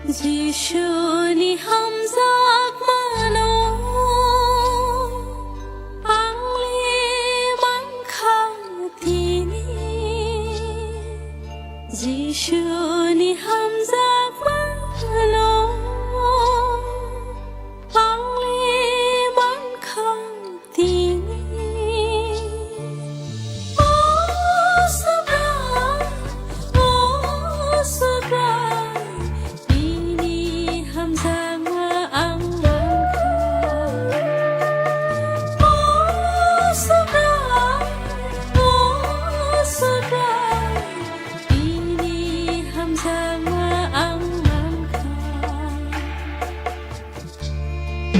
Jishuni hamzak mano angli mankhatini Jishuni hamzak mano angli mankhatini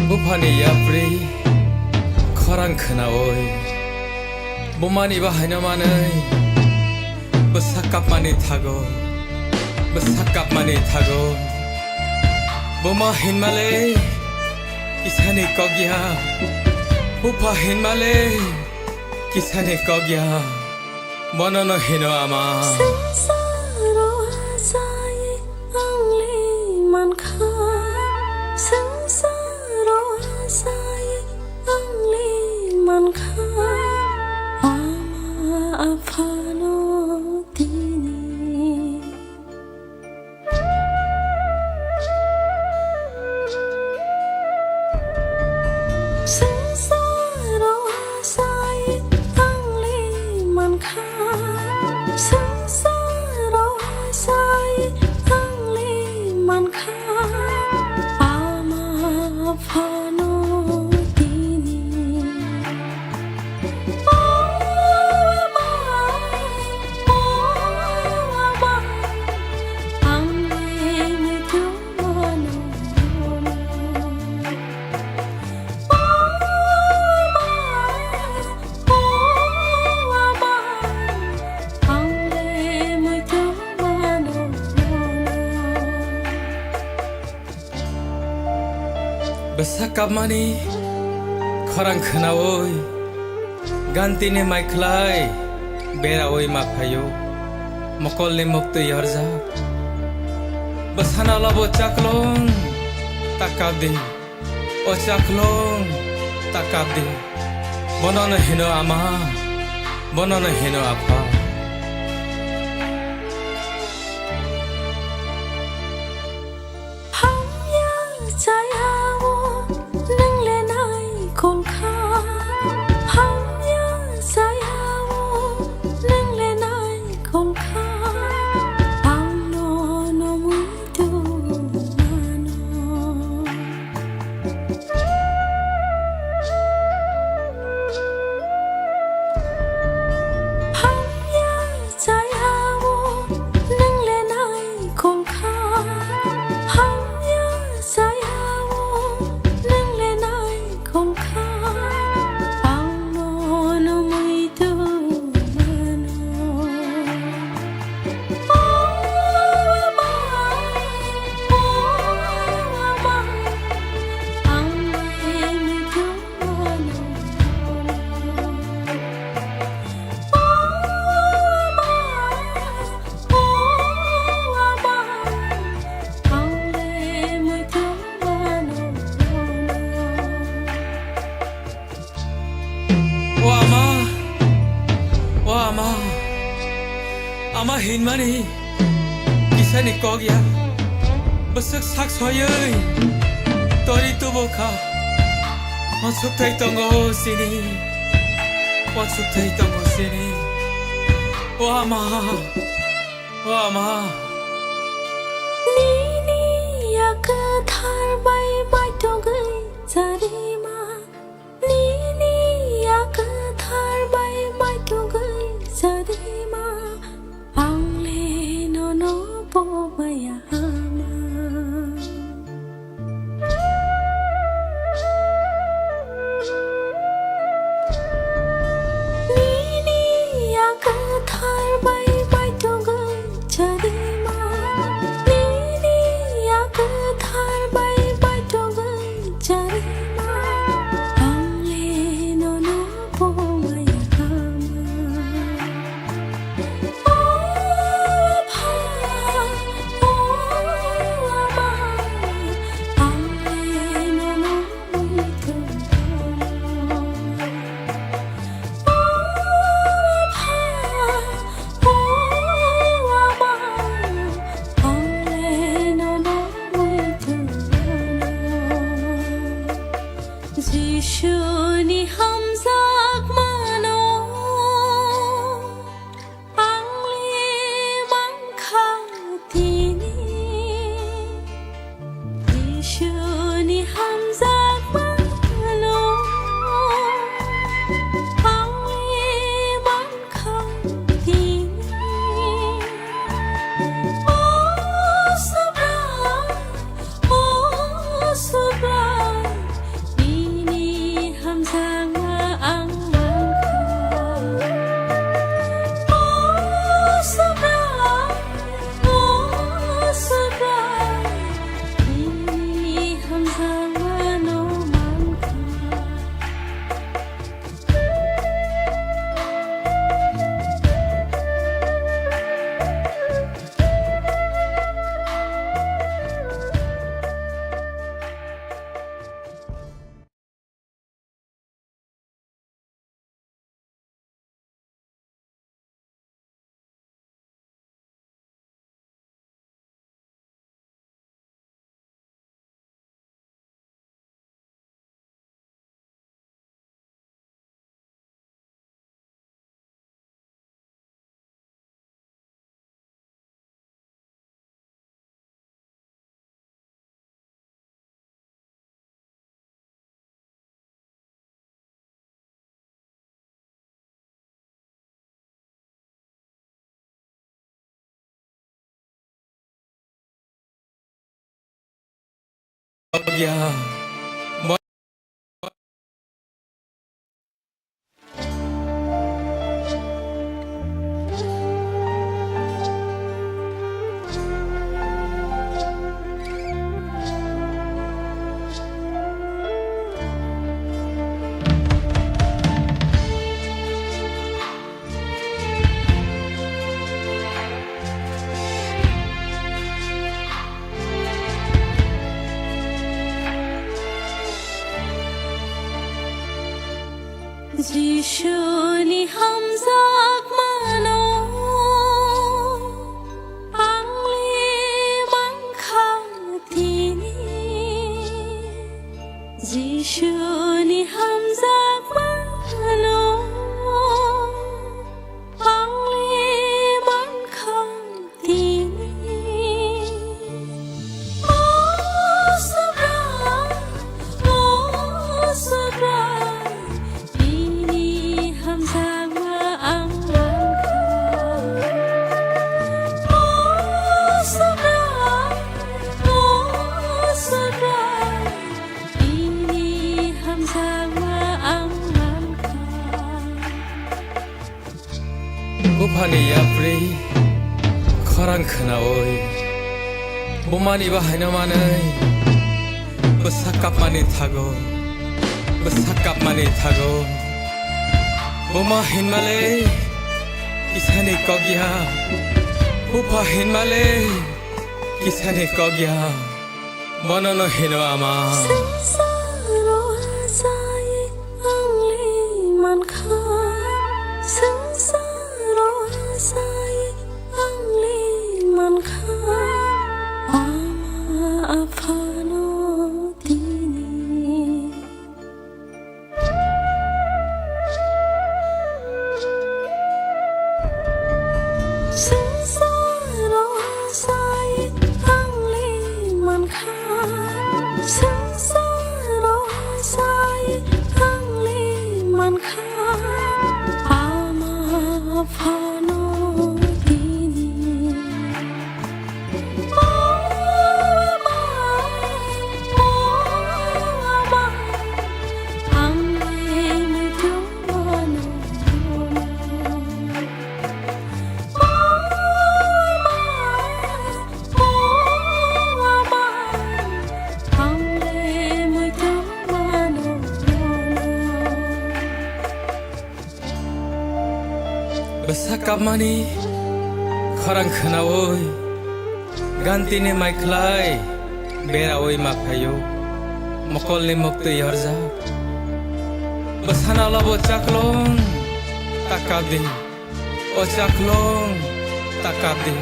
Bupani yapri khorang khana oi bumani bahayna manai besakap mani thago buma hinmale kisane kogya bupa hinmale kisane kogya monono hino ama Sangsaro asai angli mankha Sangsaro asai angli mankha ama afano tini Sangsaro asai angli mankha Sangsaro asai angli mankha ama afano tini ama angli mutumano besakap mani khorang khana oi gantine mai khlai bera oi ma phayo mokol ne mukti yarja basana labo chaklong takab de o chaklong takab de bonono hino ama bonono hino apa ama hinmani kisane kogya besak sak soyei tori tuboka masuk thai tongo sini o ama Nini yak thar bai bai to gai zarima Nini yak thar bai bai to gai zarima Angle no no po baya ama Nini yak thar bai bai to gai zarima जिशुनि हामजाक मानो आंनि मांखाथिनि जिशुनि हामजाक मानो आंनि मांखाथिनि गया जिशुनि हामजाक मानो आंनि मांखाथिनि जिशुनि हामजाक मानो आंनि मांखाथिनि Bupani yapri Khorang khana oi Bumani bahayna manai Besakap mani thago Besakap mani thago Buma hinmale Kisane kogya Bupa hinmale Kisane kogya Bonono hino ama Sengsaro asai angli manka Sengsaro asai angli manka Ama afano dini Sengsaro asai angli manka Sengsaro asai angli manka Ama afano dini Ama angli mudumano Besakap mani Khorang khana oi Gantine maiklai Bera oi mapayo Mokol ni mokte yarza Besana labo chaklong Takabdi O chaklong Takabdi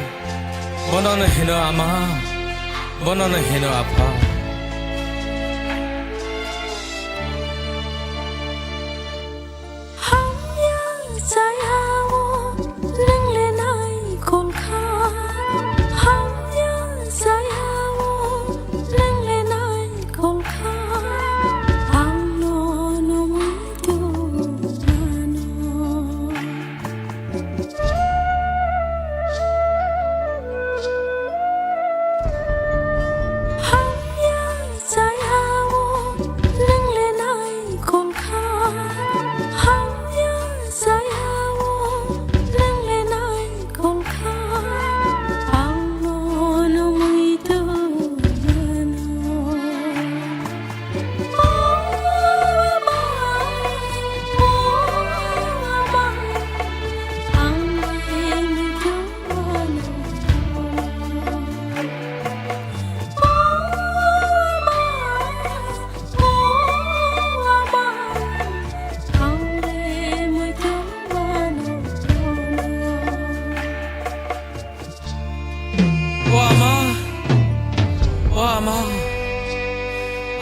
Bonono hino ama Bonono hino apa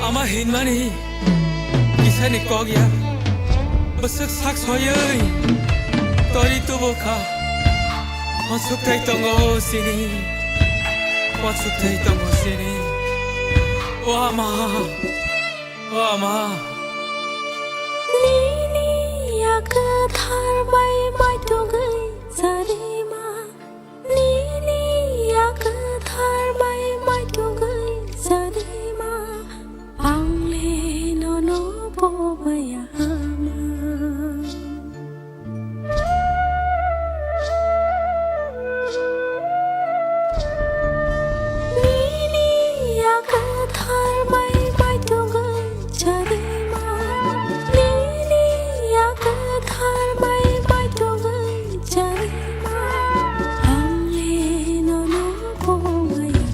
ama hin mani kisani kogya besak sak soyei tori tu boka masuk tai tongo sini masuk tai tongo sini oh ama ni ni ya ke thar bai bai tu gai sari ma ni ni ya ke thar bai bai tu gai sari ma ang le no po ba ya ma ni ni ya ke thar bai bai tu gai sari ma ni ni ya ke thar bai bai tu gai sari ma ang le no po ba ya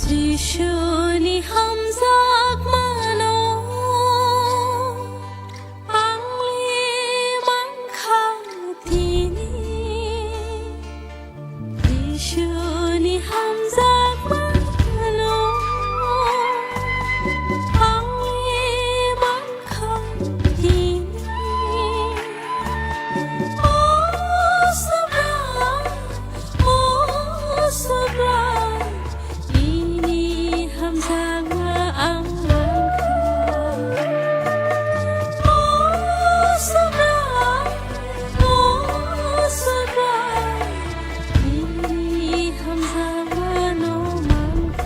Jishoni hamzak mano angli mankhatini Jishoni hamzak mano angli mankhatini Oh sabra ini hamzaka ang oh sabra ini hamzaka no manka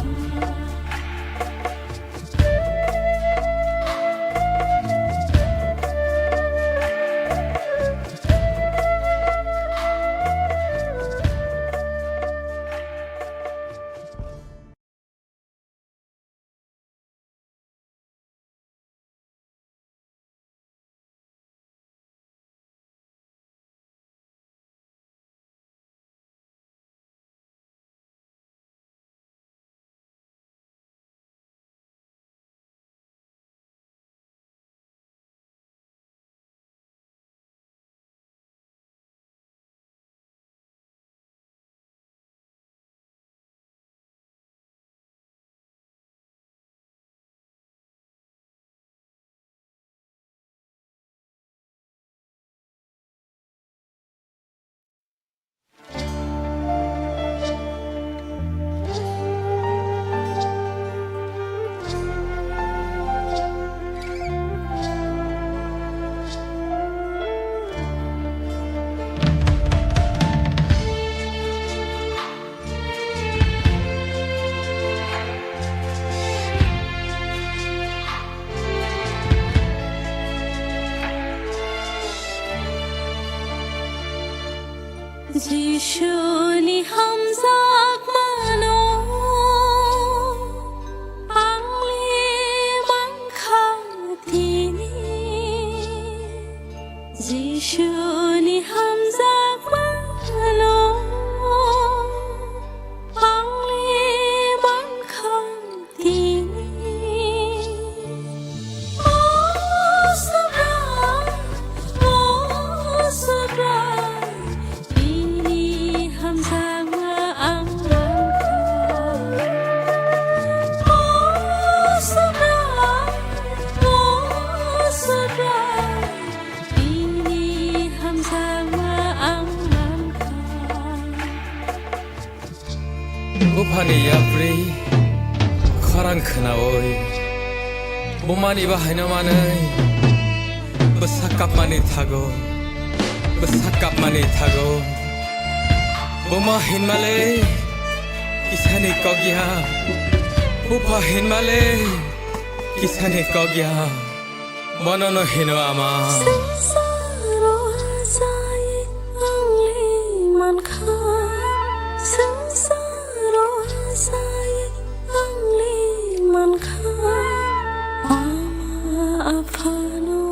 Jishoni hamzak mano angli mankhatini Jishoni hamzak mano angli mankhatini Oh sabra hamzaka ang oh sabra ini hamzaka ang Bupani yapri kharang khana oi bumani bahayna manai besakap mani thago buma hin male kisani kogya bupa hin male kisani kogya monono hino ama Saro sai ang liman kha Saro sai ang liman kha Ama afano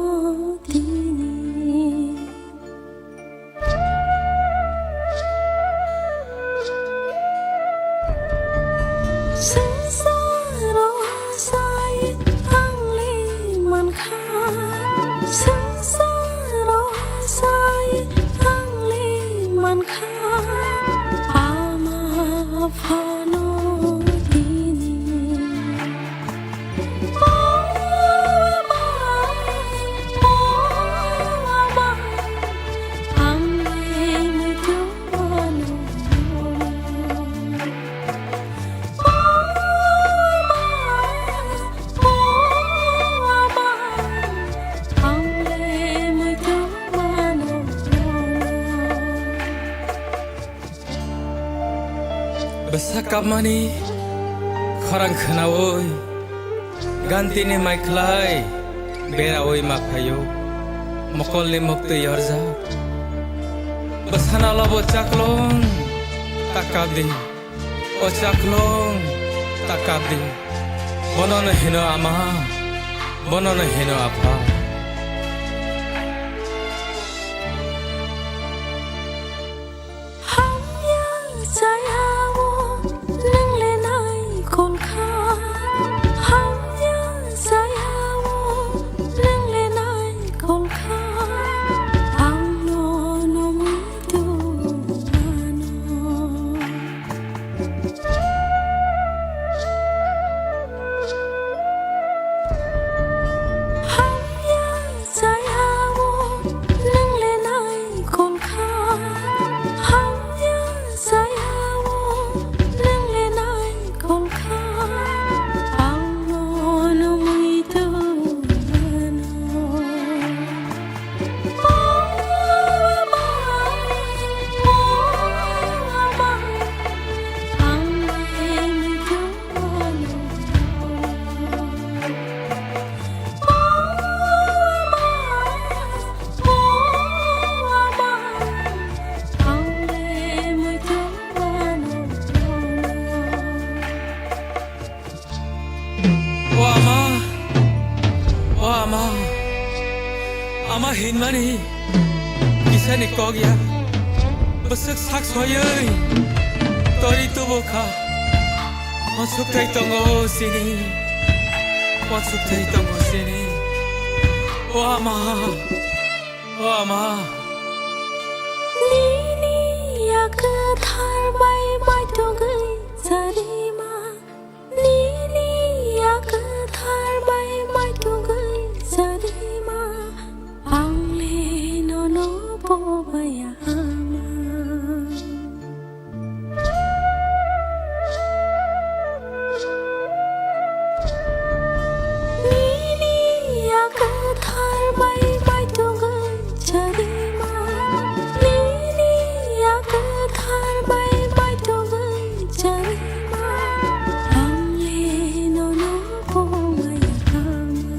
Sengsara saya angling ama fano ini Besakap mani Korang kena woi Ganti ni mai kelai Bera woi mapayo Mokol ni moktu yarza Besana labo caklong Takabdi O caklong Takabdi Bonono hino ama Bonono hino apa Ama hin mani Kisa ni kogya Besek sak soyay Tori tu boka Masuk tay tongo sini Masuk tay tongo sini O ama Nini ya ketar bay bay tu gay sarima Nini ya ketar bay bay tu gay sarima Angli nono pobaya ama Nini ya ketar bay bay tu gay sarima Nini ya ketar bay bay tu gay sarima Angli nono pobaya ama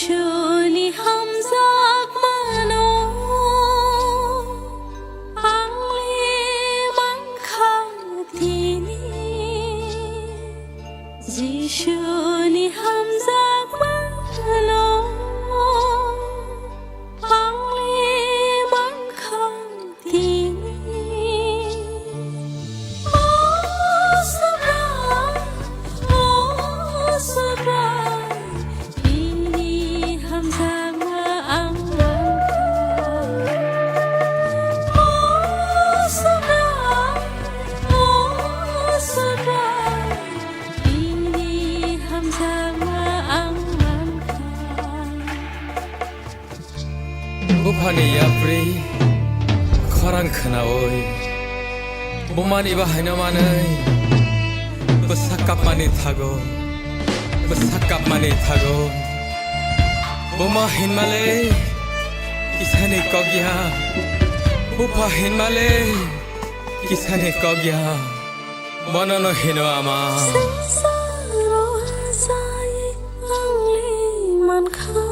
Jishuli hamzak mano angli mangkhatini Jishuli hamzak mano angli mangkhatini Bupani yapri Khorang khana oi Bumani bahayna manai Besakap mani thago Besakap mani thago Buma hinmale Kisane kogya Bupa hinmale Kisane kogya Bonono hino ama Sangsaro asai angli mankha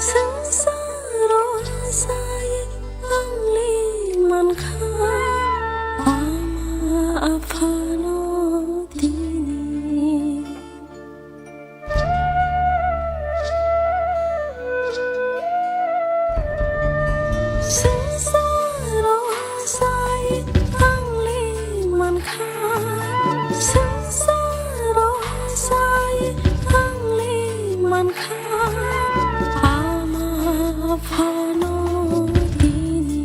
Sangsaro asai angli mankha Ama apano dini Sangsaro asai angli mankha Sangsaro asai angli mankha Ama apano dini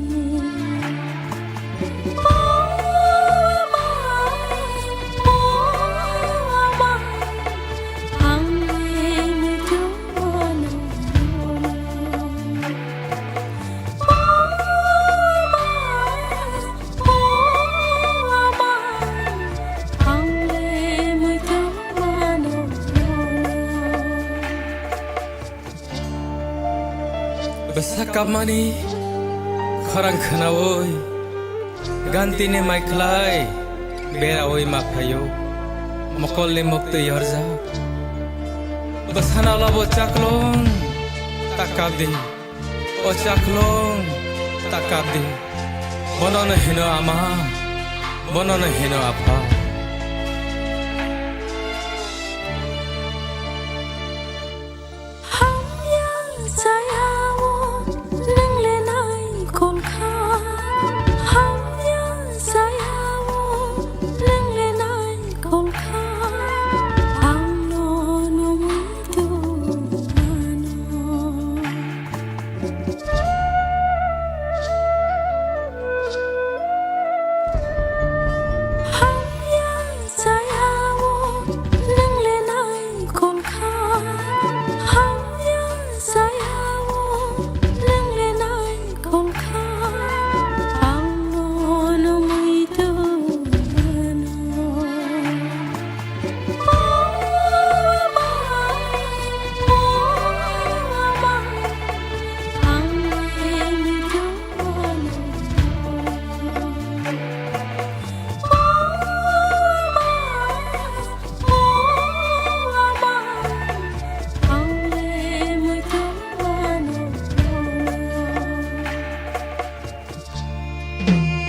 angli mujono Besakap mani Khorang khana oi Gantine maiklai Bera oi mapayo Mokolle mokte yorza Besana labo chaklong Takabdi O chaklong Takabdi Bonono hino ama Bonono hino apa Hamya sayawo nangle nai kolkha Hamya sayawo nangle nai kolkha Angno no mutu mano Hamya sayawo nangle nai kolkha Hamya sayawo nangle nai kolkha Angno no mutu mano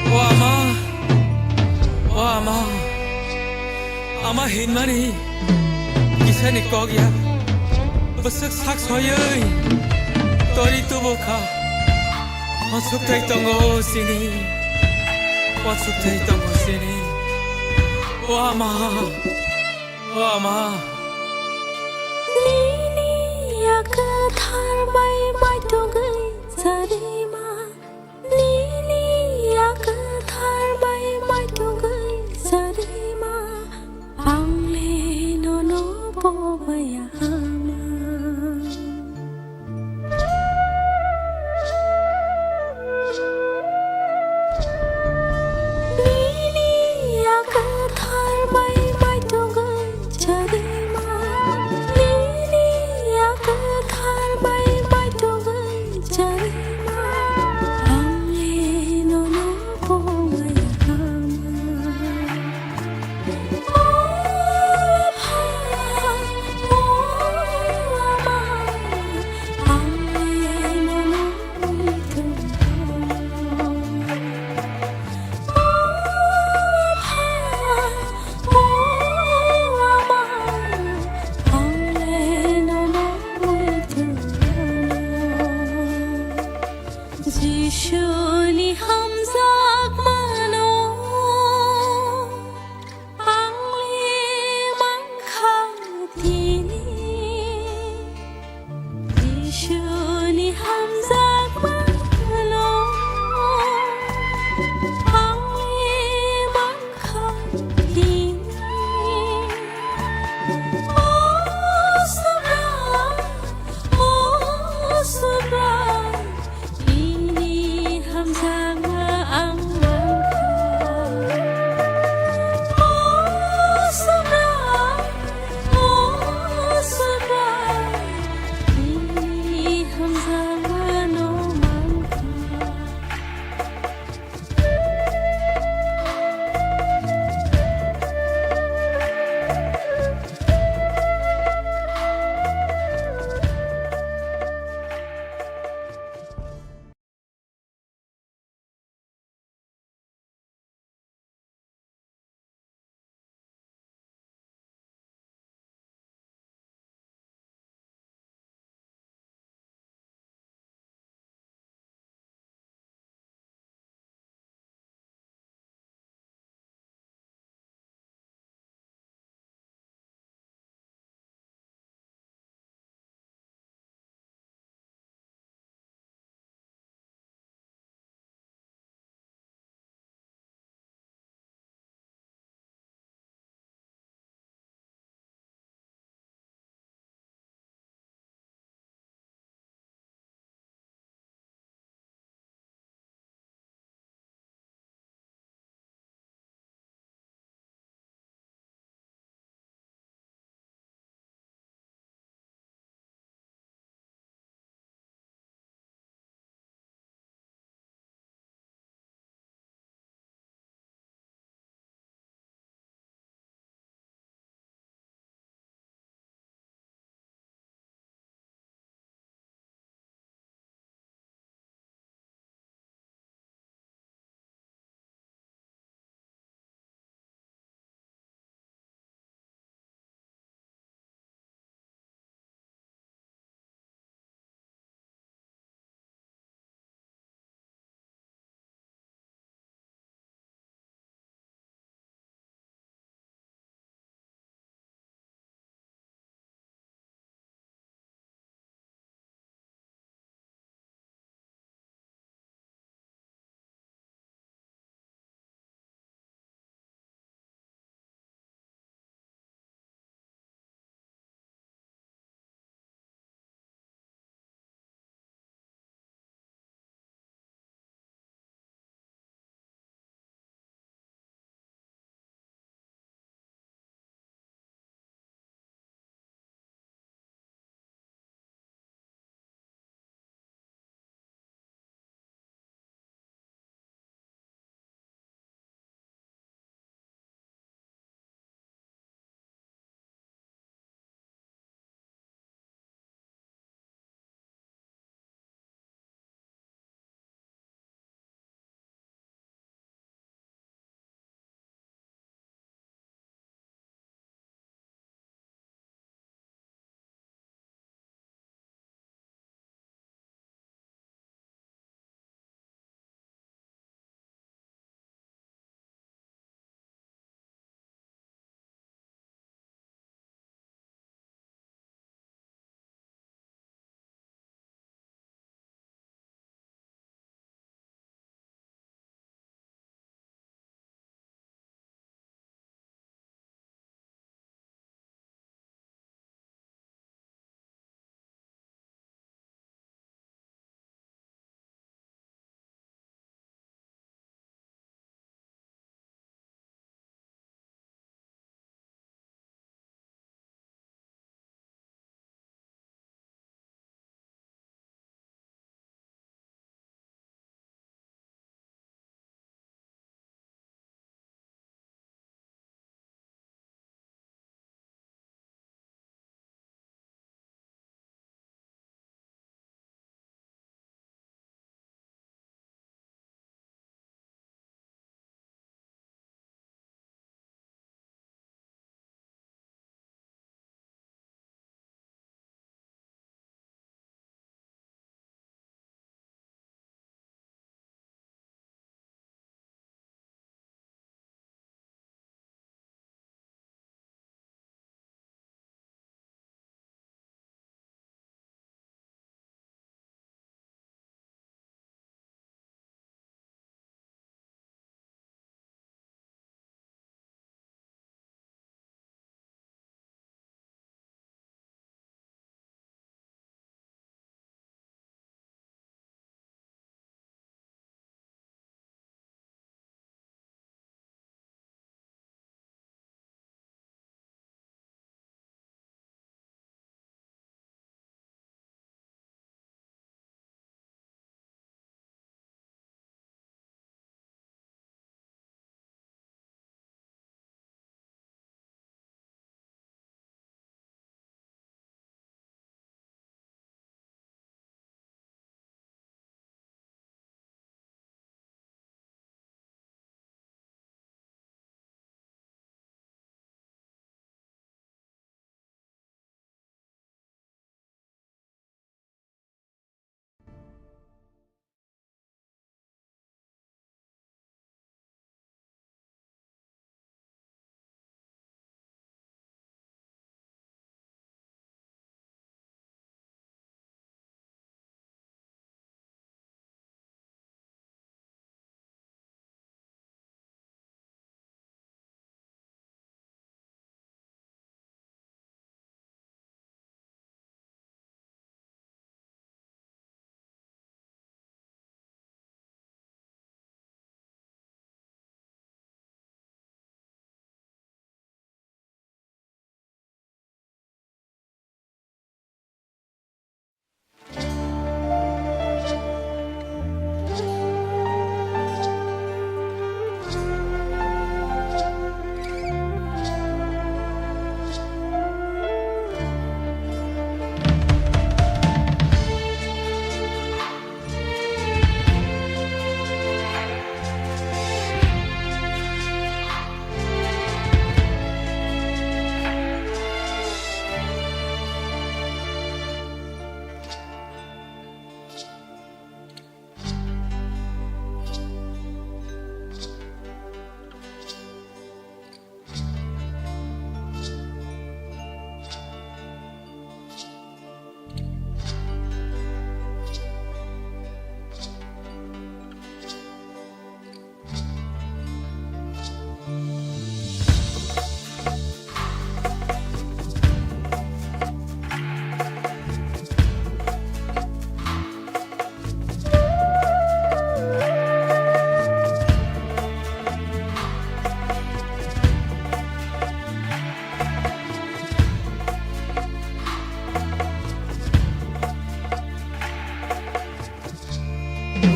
O ama O ama Ama hinmani Kisane kogya Besak sak soyoi Tori tubuka Masuk tai tongo sini Masuk tai tongo sini O ama O ama Nini yak thar mai mai to gai sarima Nini yak thar mai mai to gai sarima Angle no no pobaya ama Nini yak thar mai mai to gai sarima Nini yak thar mai mai to Usually hamzak mano Angli mangkatini Usually hamzak mano Angli mangkatini Oh so bright Ini hamzak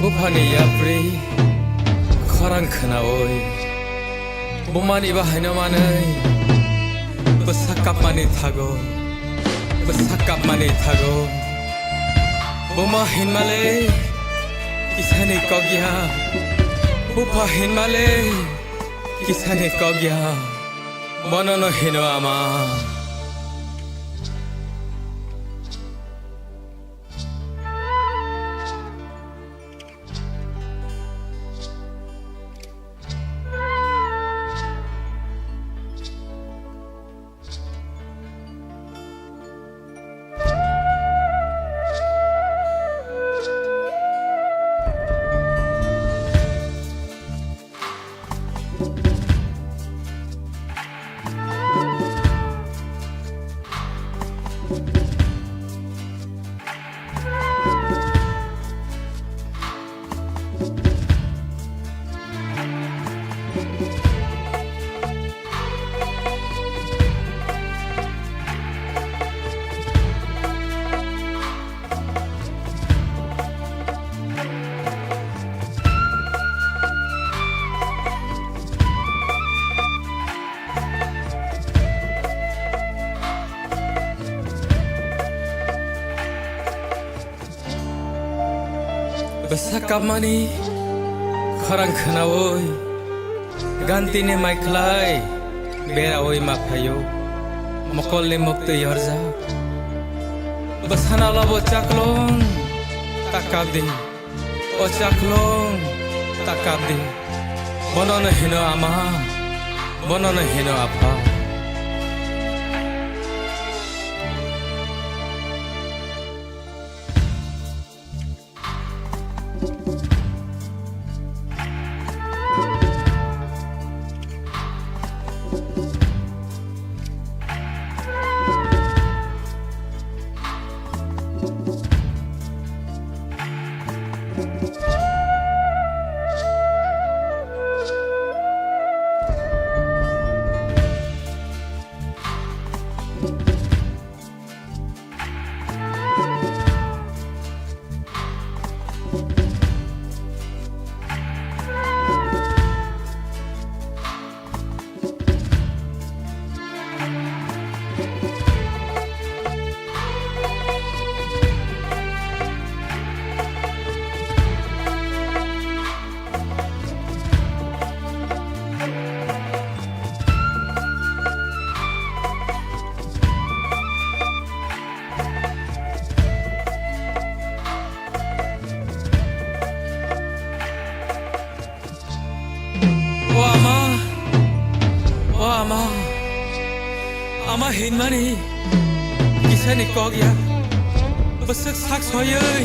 우파니 야프리 커랑 크나오이 몸만이 바하너만의 그 삭갑만이 타고 그 삭갑만이 타고 몸마 흰말레 기산이 거기야 우파 흰말레 기산이 거기야 머너너 흰어 아마 그 삭갑만이 커랑 크나오이 간티네 마이클라이 베라오이 마파요 먹걸레 먹도 여자 그 사나라보 짝롱 딱갑디 짝롱 딱갑디 번호는 히너 아마 번호는 히너 아파 아마 흰만이 기산이 거기야 버쓱 삭서여이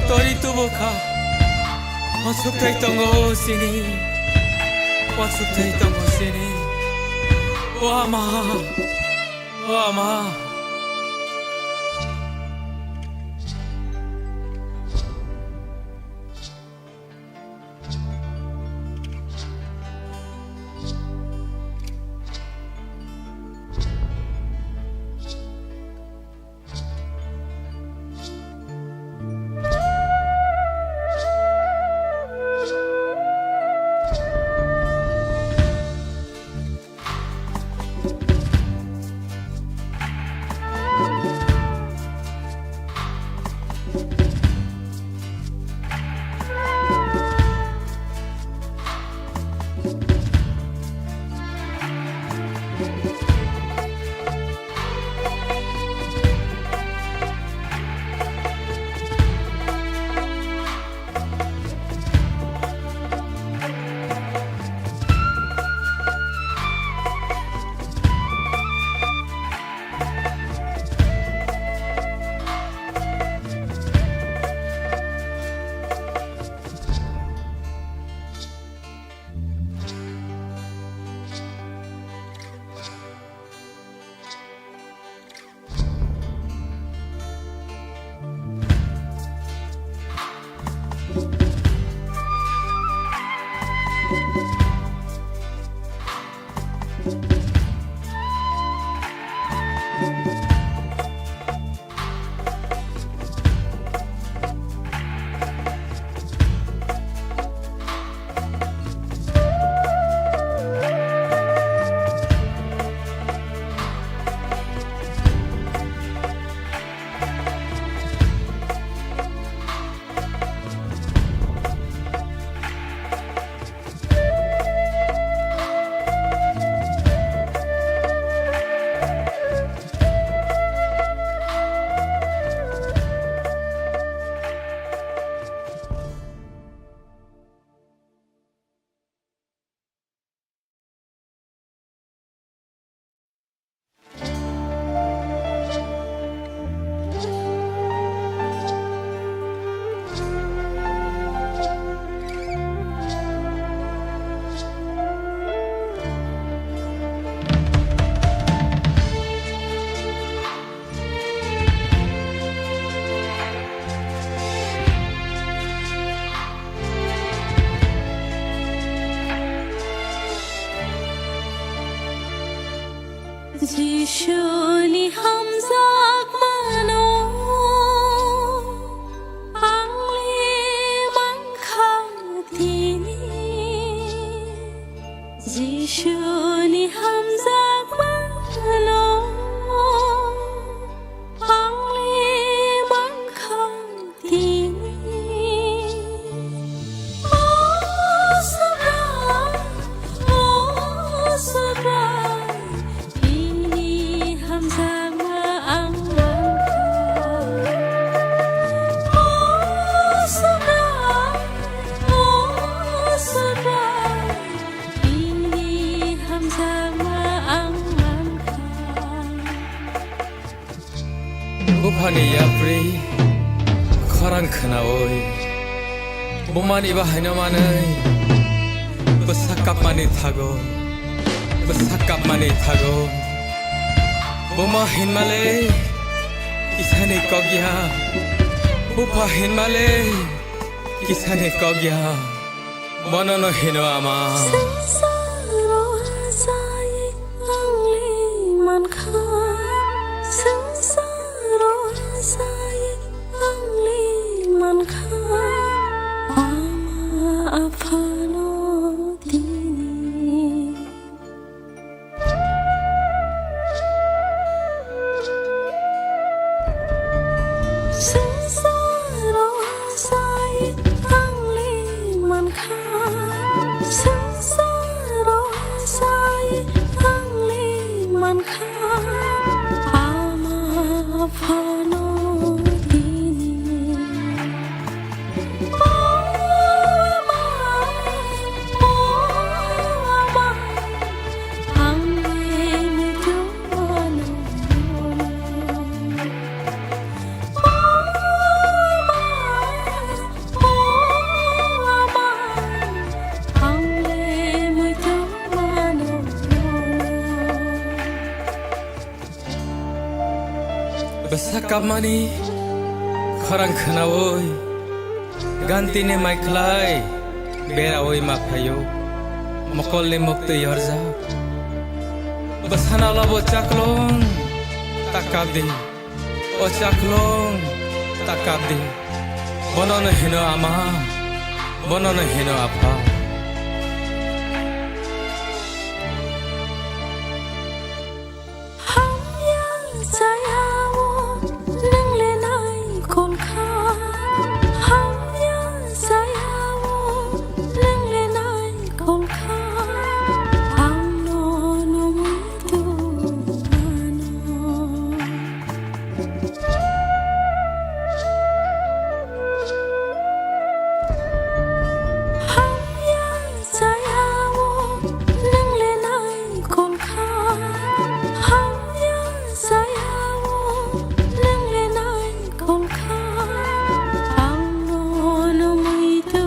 떠리 뚜벅하 원숙돼 있던 곳이니 원숙돼 있던 곳이니 와마 Jishuni hamzak mano angli mangkhatini Jishuni hamzak mano angli mangkhatini Bupani yapri kharan khana oi bumani bahayna manai besakap mani thago buma hinmale kisane kogya bupa hinmale kisane kogya bonono hino ama Sansaro asai angli mankha Sansaro asai angli mankha ama afano dini Sansaro asai angli mankha Sansaro asai angli mankha ama afano dini ama angli mujano besakap mani kharang khana oi ganti ne mai khlai bera oi ma phayo mokol le mukte yarja basana labo chaklong takab de o chaklong takab de bonono hino ama bonono hino apa Sayawo nang lenai kon kha hamya sayawo nang lenai kon kha amno no mutu hamya sayawo nang lenai kon kha hamya sayawo nang lenai kon kha amno no mutu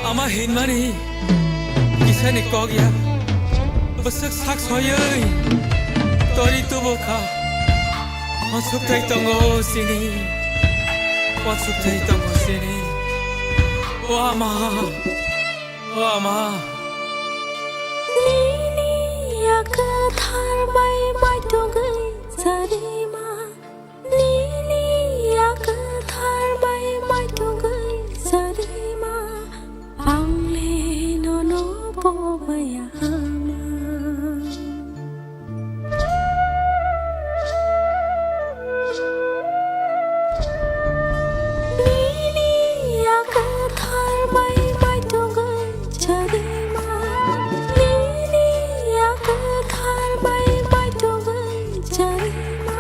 ama hinmani kisane kogya besak sak soyei tori tuboka wasuk tai tongo sini o ama Nini yak thar mai mai to gai sarima Nini yak thar mai mai to gai sarima Angle no no pobaya ama Nini yak thar mai mai to gai sarima Nini yak thar mai mai to gai sarima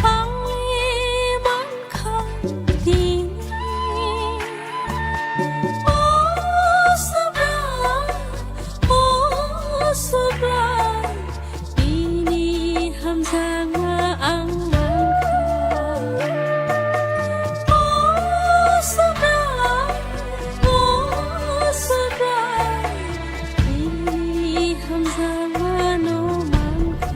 방에만 가니 Osubrai ini hamzanga ang mangka Osubrai ini hamzanga no mangka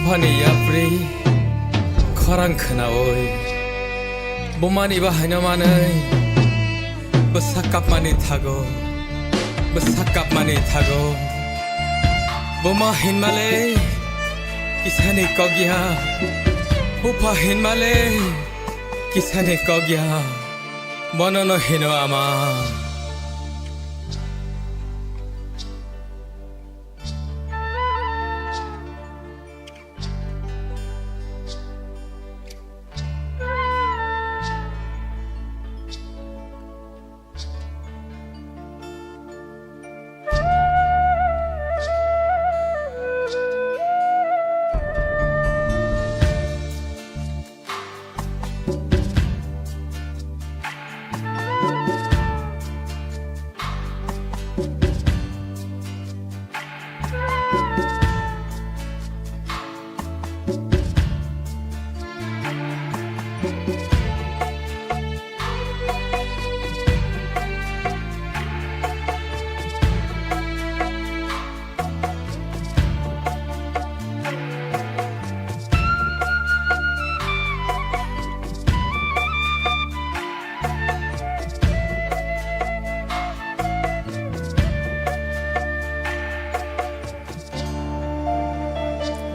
아파니 야프리 커랑 크나오이 몸만이 바하냐마는 버사깝만이 타고 버사깝만이 타고 몸마 흰말레 기사니 거기야 호파 흰말레 기사니 거기야 뭐너너 히노 아마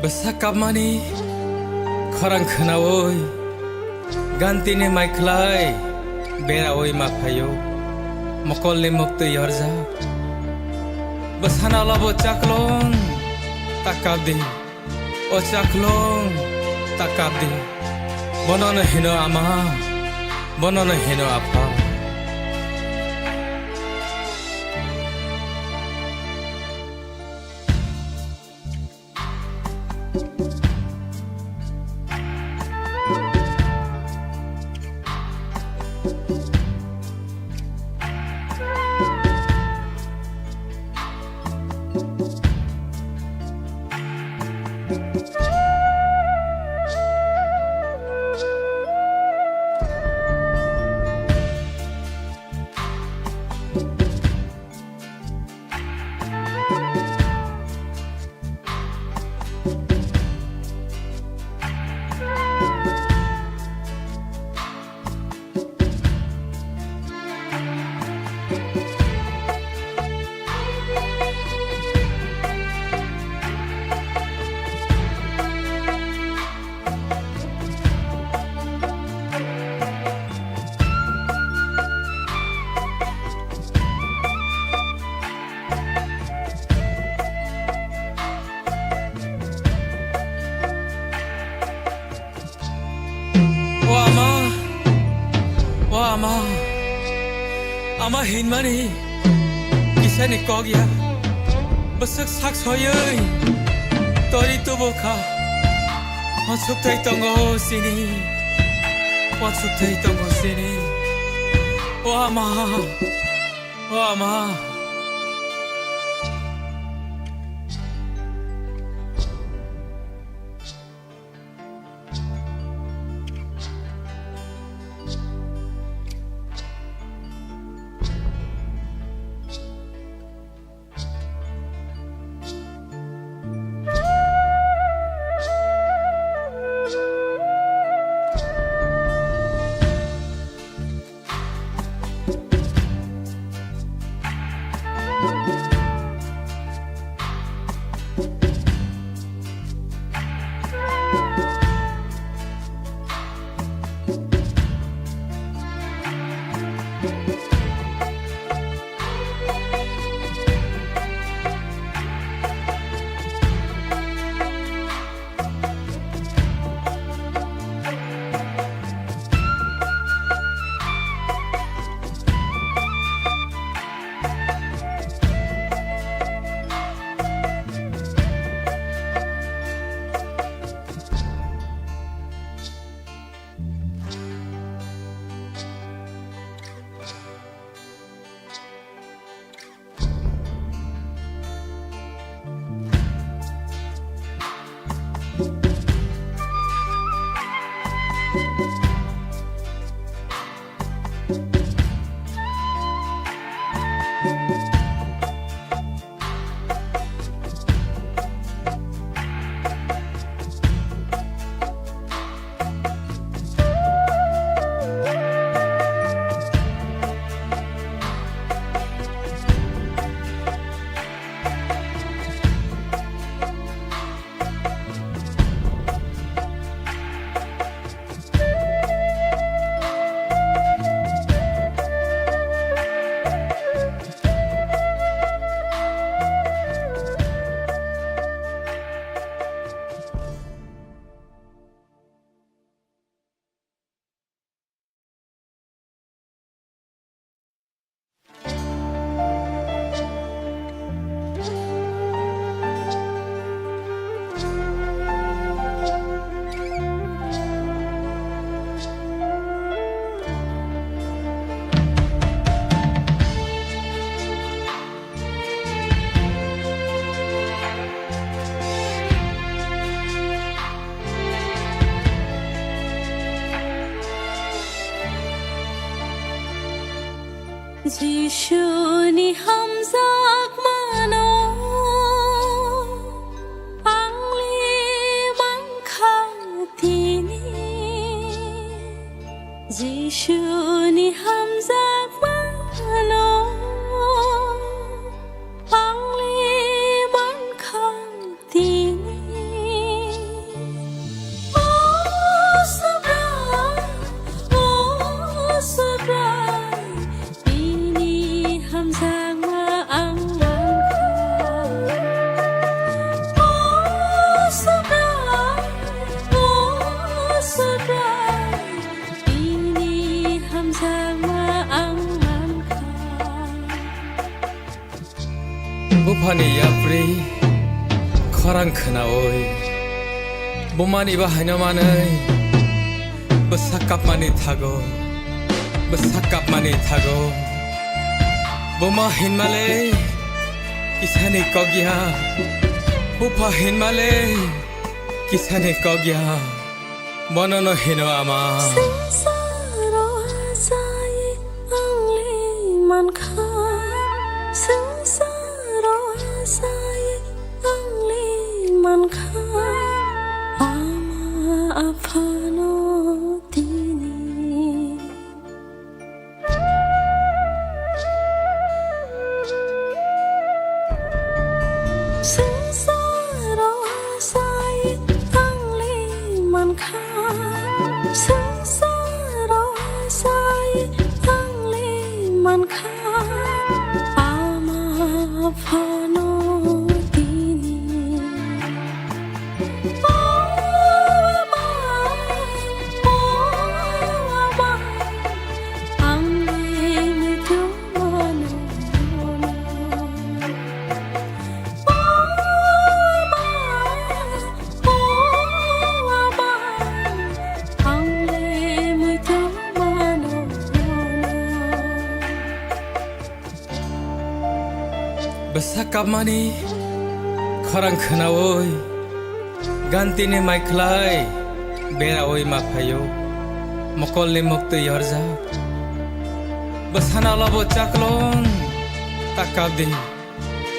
Besakapmani khorang khnawoi gantine maiklai beraoi mapayo mokolle mukte yorja besana labo chaklong takabdi o chaklong takabdi bonono hino ama bonono hino apa Ama hinmani kisani kogya basak sak soyei tori tuboka wasuk tai tongo sini o ama जिशुनि हामजाक मानो आंनि मांखांथिनि जिशुनि हामजाक मानो आंनि मांखांथिनि Bupani yapri khorang khana oi Bumani bahayna manai Besakap mani thago Besakap mani thago Buma hinmale Kisani kogya Bupa hinmale Kisani kogya Bonono hino ama Saro asai angli mankha Saro asai angli mankha Ama afano tini Saro asai angli mankha Saro asai angli mankha Ama afano tini Besakap mani khorang khana oi Gantine maiklai Bera oi mapayo Mokolne mokte yorja Besana labo chaklong Takabdi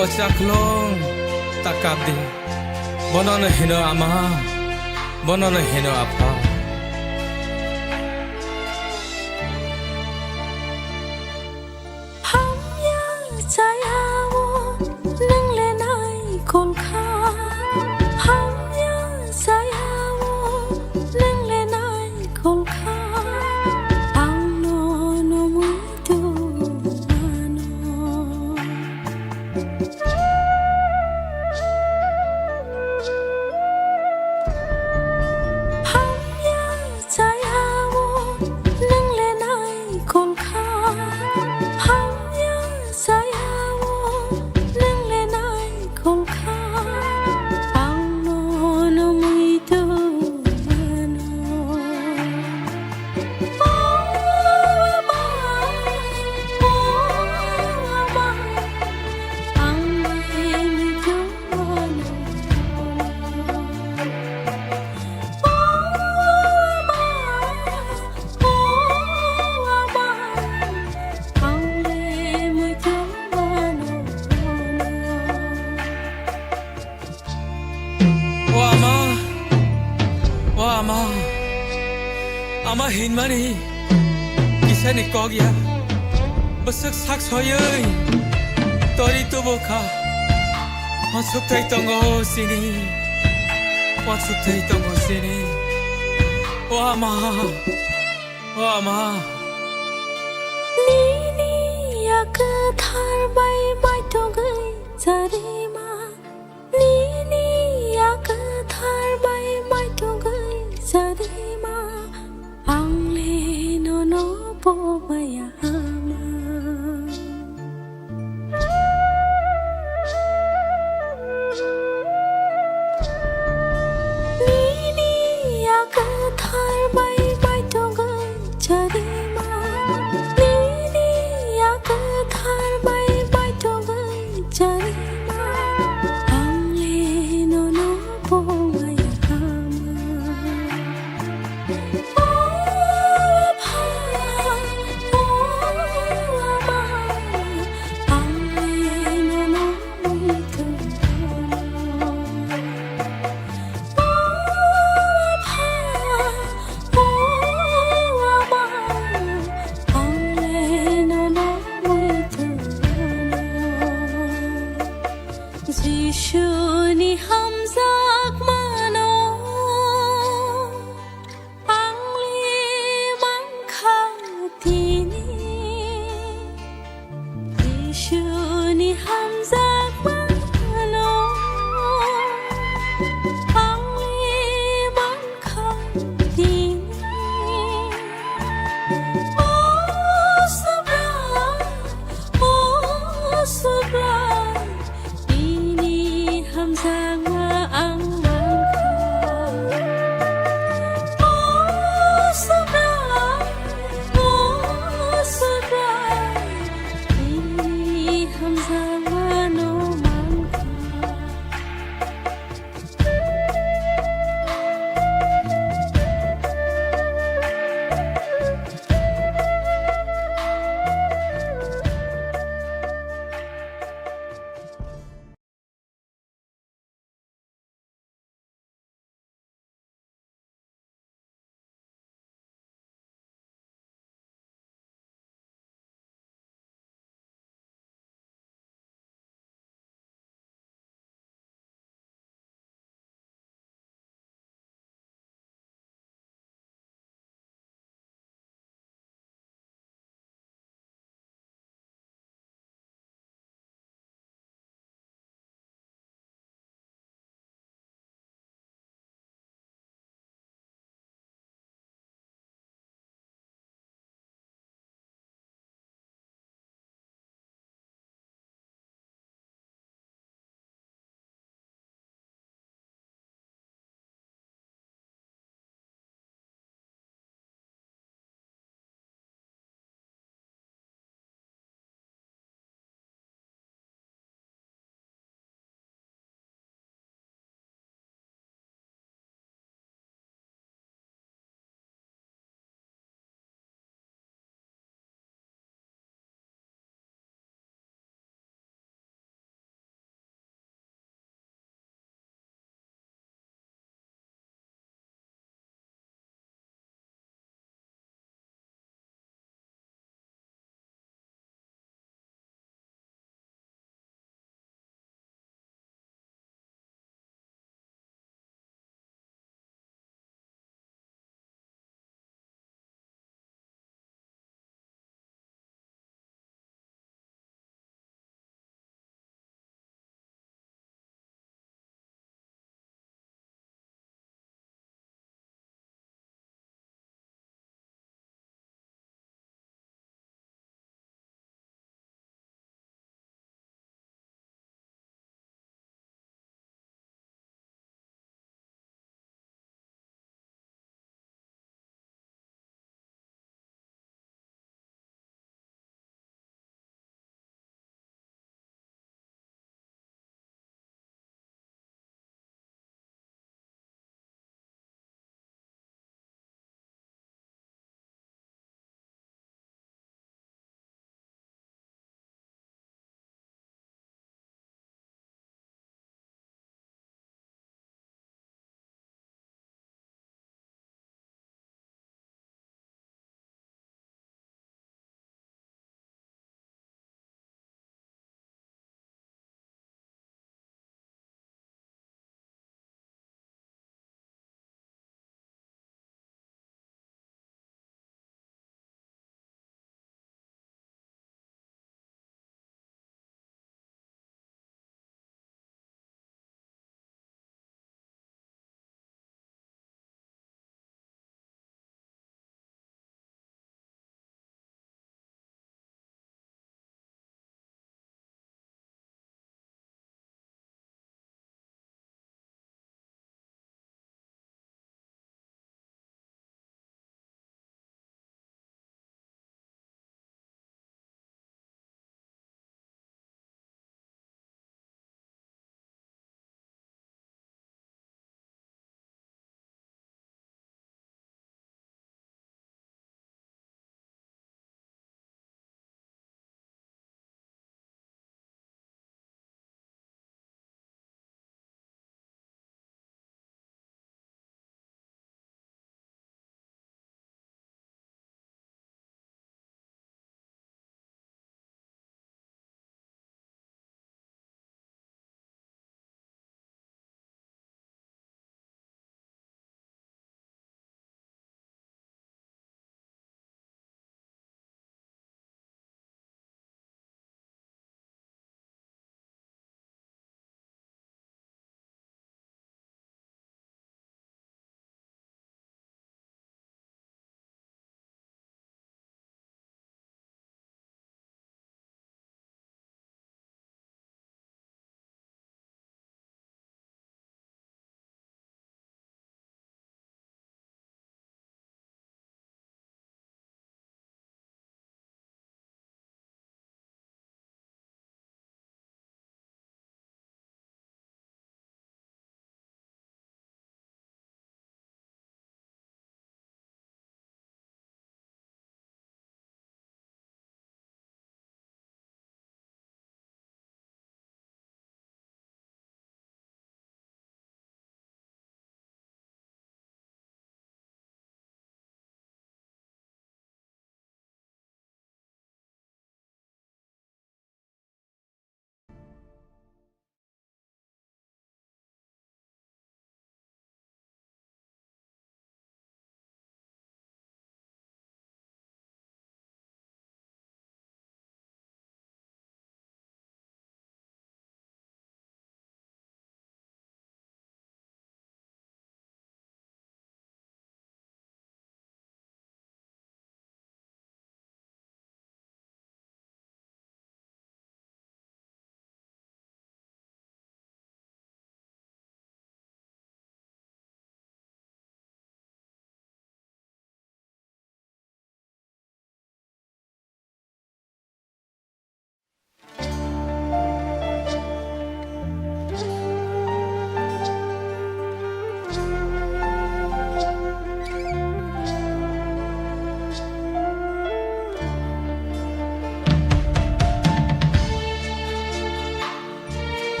O chaklong Takabdi Bonono hino ama Bonono hino apa Ama hinmani Kisani kogya Besak sak soyoi Tori tubuka Masuk tay tongo sini Masuk tay tongo sini O ama O ama Nini yak thar bai mai to gai zarima Nini yak thar bai mai to gai zarima Angle no no po baya ama Nini yak thar bai mai to gai zarima Nini yak thar bai mai to gai zarima Angle no no po baya ama Oh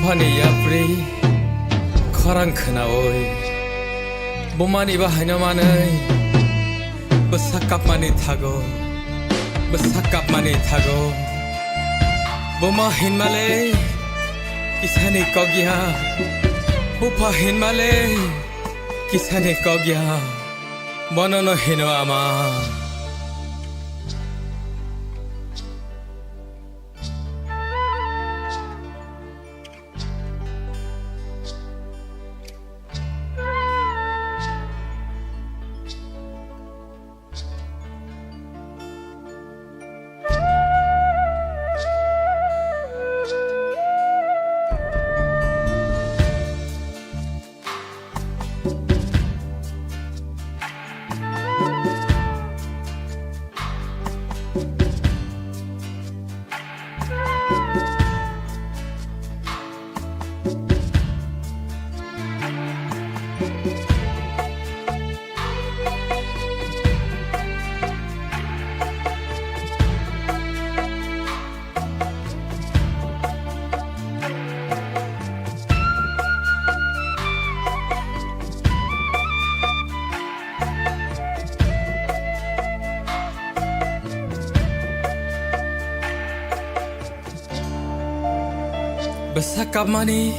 아파니 야프리 커랑 크나오이 몸만이 바하냐마는 버사깝만이 타고 버사깝만이 타고 몸마 흰말레 기사니 거기야 호파 흰말레 기사니 거기야 머너너 히노 아마 Besakapmani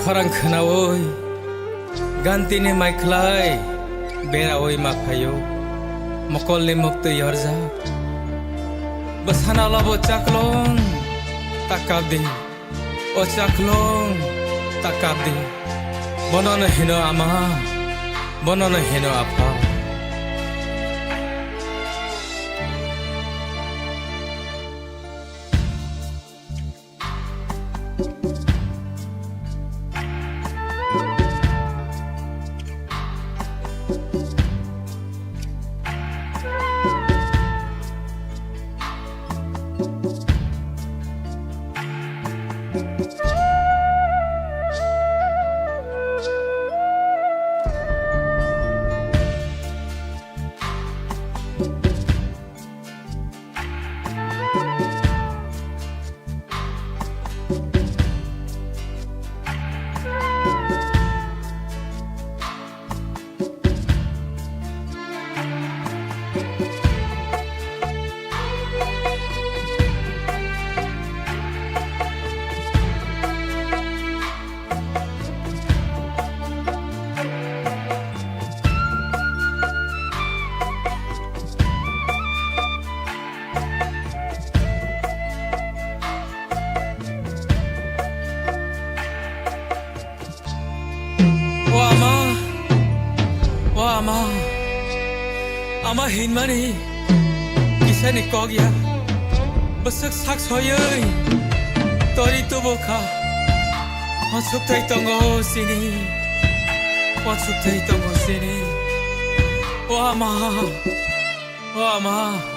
khorang khnawoi gantine maiklai beraoi mapayo mokolle mukte yorja besana labo chaklong takabdi o chaklong takabdi bonono hino ama bonono hino apa Ama hinmani kisani kogya basak sak soyoi tori tuboka wasuk tai tongo sini o ama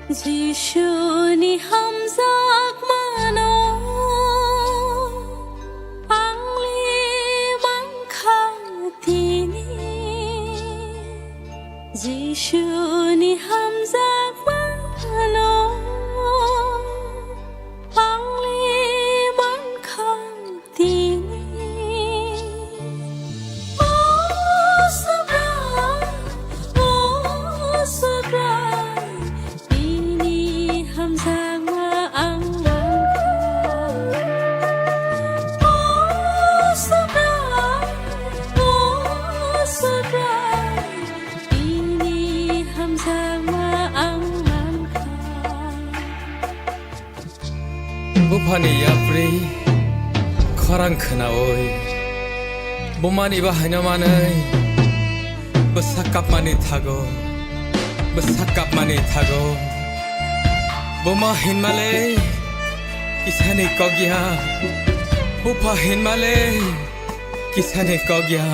Jishuni hamzak mano angli mangkhatini Jishuni hamzak mano angli mangkhatini Bupani yapri khorang khana oi bomani bahayna manai besakap mani thago boma hinmale kisane kogya bupa hinmale kisane kogya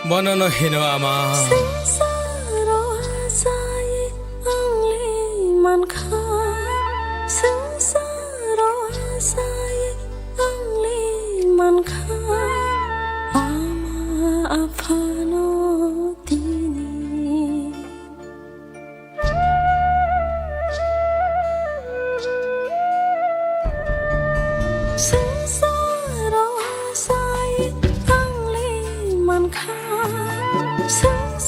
bonono hino ama Saro asai angli mankha Saro asai angli mankha ama afano tini Saro asai angli mankha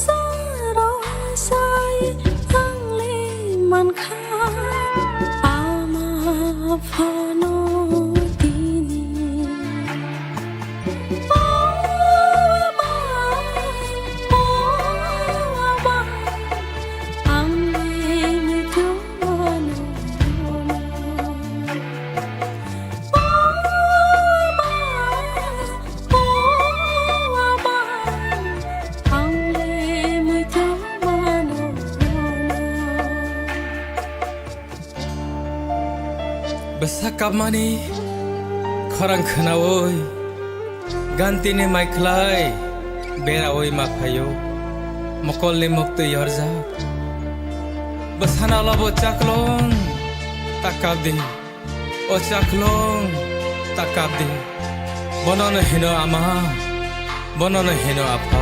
Saro asai angli mankha ama afano tini besakap mani khorang khana oi gantine maiklai bera oi mapayo mokolle mokte yorja besana labo chaklong takabde o chaklong takabde bonono hino ama bonono hino apa